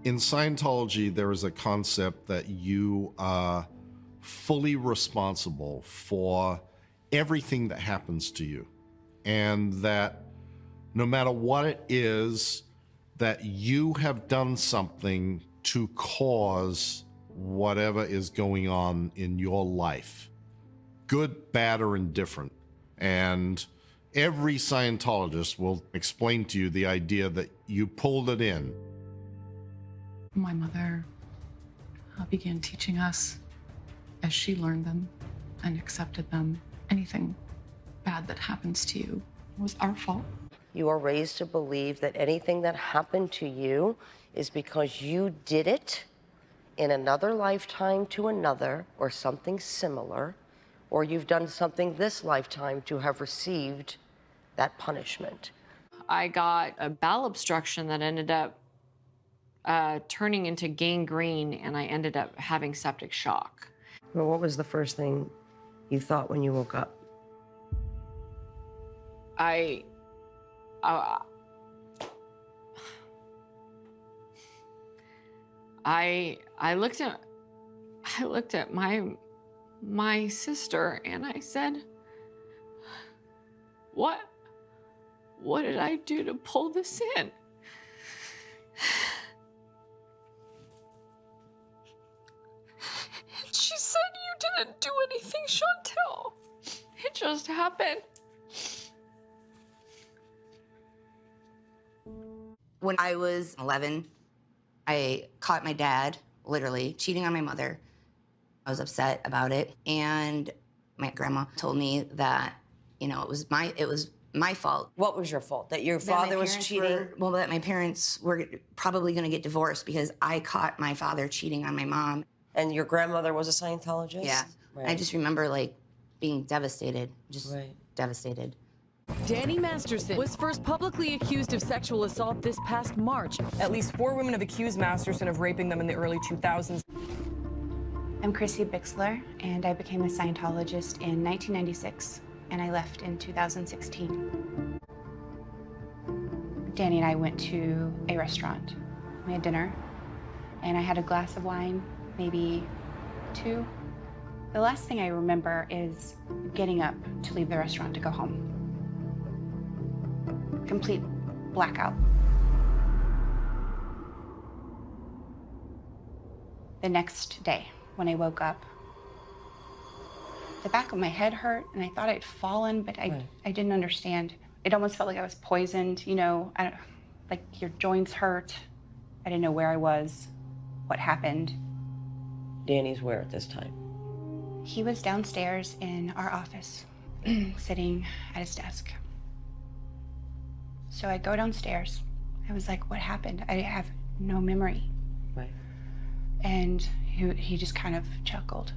In Scientology, there is a concept that you are fully responsible for everything that happens to you, and that no matter what it is, that you have done something to cause whatever is going on in your life, good, bad, or indifferent. And every Scientologist will explain to you the idea that you pulled it in. My mother began teaching us as she learned them and accepted them. Anything bad that happens to you was our fault. You are raised to believe that anything that happened to you is because you did it in another lifetime to another, or something similar, or you've done something this lifetime to have received that punishment. I got a bowel obstruction that ended up turning into gangrene, and I ended up having septic shock. Well, what was the first thing you thought when you woke up? I looked at my sister and I said, what did I do to pull this in? And she said, you didn't do anything, Chantel. It just happened. When I was 11, I caught my dad, literally, cheating on my mother. I was upset about it, and my grandma told me that, you know, it was my fault. What was your fault? That your father was cheating? That my parents were probably going to get divorced because I caught my father cheating on my mom. And your grandmother was a Scientologist? Yeah. Right. I just remember, like, being devastated, just devastated. Danny Masterson was first publicly accused of sexual assault this past March. At least 4 women have accused Masterson of raping them in the early 2000s. I'm Chrissy Bixler, and I became a Scientologist in 1996, and I left in 2016. Danny and I went to a restaurant. We had dinner, and I had a glass of wine, maybe 2. The last thing I remember is getting up to leave the restaurant to go home. Complete blackout. The next day, when I woke up, the back of my head hurt, and I thought I'd fallen, but I didn't understand. It almost felt like I was poisoned, you know, like your joints hurt. I didn't know where I was, what happened. Danny's where at this time? He was downstairs in our office, sitting at his desk. So I go downstairs. I was like, what happened? I have no memory. Right. And he just kind of chuckled.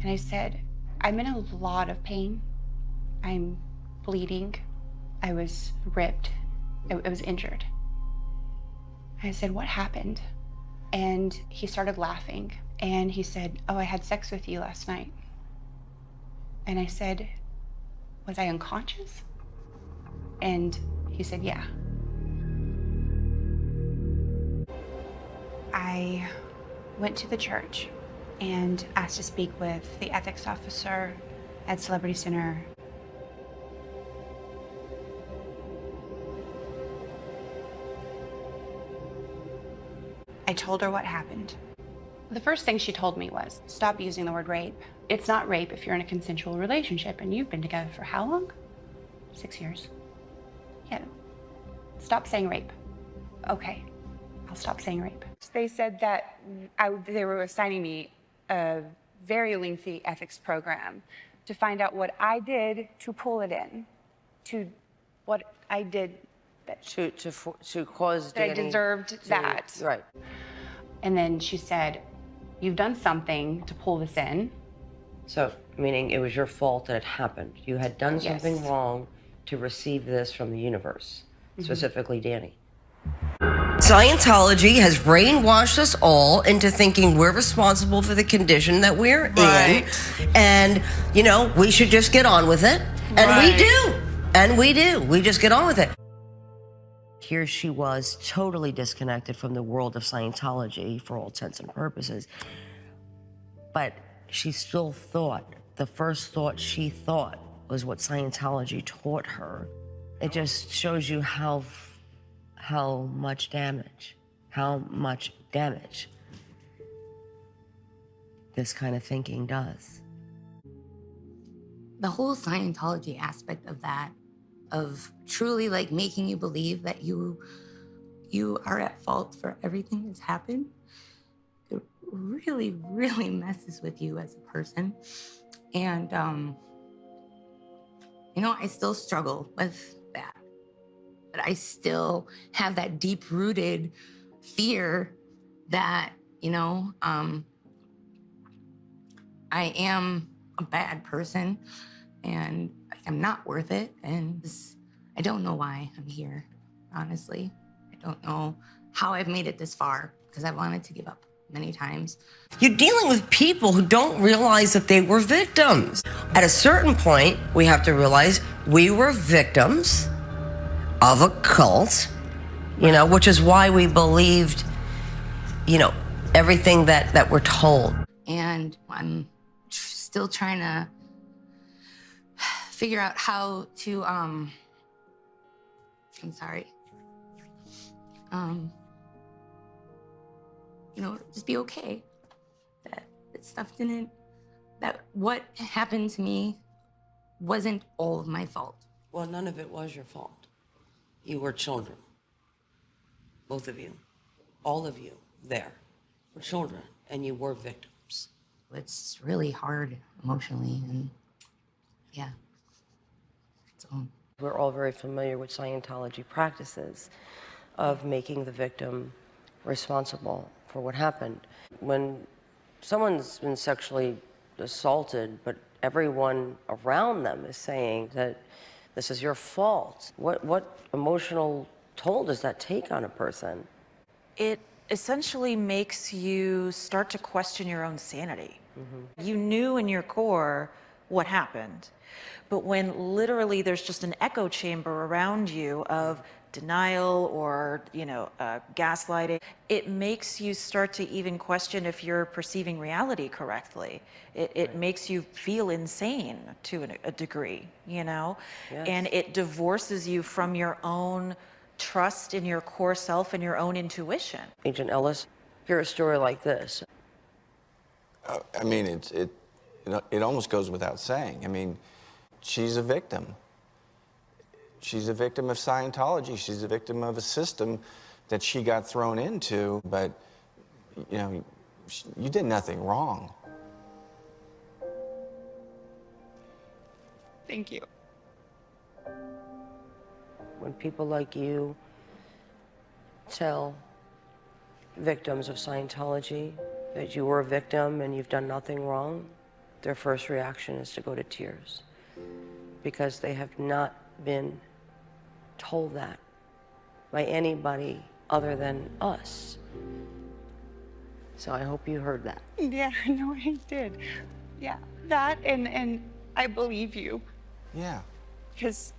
And I said, I'm in a lot of pain. I'm bleeding. I was ripped. I was injured. I said, what happened? And he started laughing. And he said, oh, I had sex with you last night. And I said, was I unconscious? And he said, yeah. I went to the church and asked to speak with the ethics officer at Celebrity Center. I told her what happened. The first thing she told me was, stop using the word rape. It's not rape if you're in a consensual relationship, and you've been together for how long? 6 years. Yeah. Stop saying rape. Okay, I'll stop saying rape. They said that they were assigning me a very lengthy ethics program to find out what I did to pull it in, to what I did that to cause that Danny I deserved that. Right. And then she said, you've done something to pull this in. So, meaning it was your fault that it happened. You had done something wrong to receive this from the universe, specifically Danny. Scientology has brainwashed us all into thinking we're responsible for the condition that we're in, and, you know, we should just get on with it. And we do. And we do. We just get on with it. Here she was, totally disconnected from the world of Scientology for all intents and purposes. But she still thought, the first thought she thought was what Scientology taught her. It just shows you how much damage this kind of thinking does. The whole Scientology aspect of that, of truly like making you believe that you are at fault for everything that's happened, it really, really messes with you as a person. And, you know, I still struggle with that. But I still have that deep-rooted fear that, you know, I am a bad person and I'm not worth it. And I don't know why I'm here, honestly. I don't know how I've made it this far because I wanted to give up many times. You're dealing with people who don't realize that they were victims. At a certain point, we have to realize we were victims of a cult, you know, which is why we believed, you know, everything that we're told. And I'm still trying to figure out how to, I'm sorry. You know, just be okay. That stuff didn't, that what happened to me wasn't all of my fault. Well, none of it was your fault. You were children. Both of you. All of you there were children, and you were victims. It's really hard emotionally, and yeah. So. We're all very familiar with Scientology practices of making the victim responsible for what happened. When someone's been sexually assaulted, but everyone around them is saying that this is your fault, what emotional toll does that take on a person? It essentially makes you start to question your own sanity. Mm-hmm. You knew in your core what happened, but when literally there's just an echo chamber around you of denial or, you know, gaslighting, it makes you start to even question if you're perceiving reality correctly. It makes you feel insane to a degree, you know? Yes. And it divorces you from your own trust in your core self and your own intuition. Agent Ellis, hear a story like this. I mean, it almost goes without saying. I mean, she's a victim. She's a victim of Scientology. She's a victim of a system that she got thrown into, but, you know, you did nothing wrong. Thank you. When people like you tell victims of Scientology that you were a victim and you've done nothing wrong, their first reaction is to go to tears because they have not been told that by anybody other than us. So I hope you heard that. Yeah, no, I did. Yeah, that and I believe you. Yeah. Because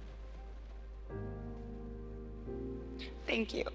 thank you.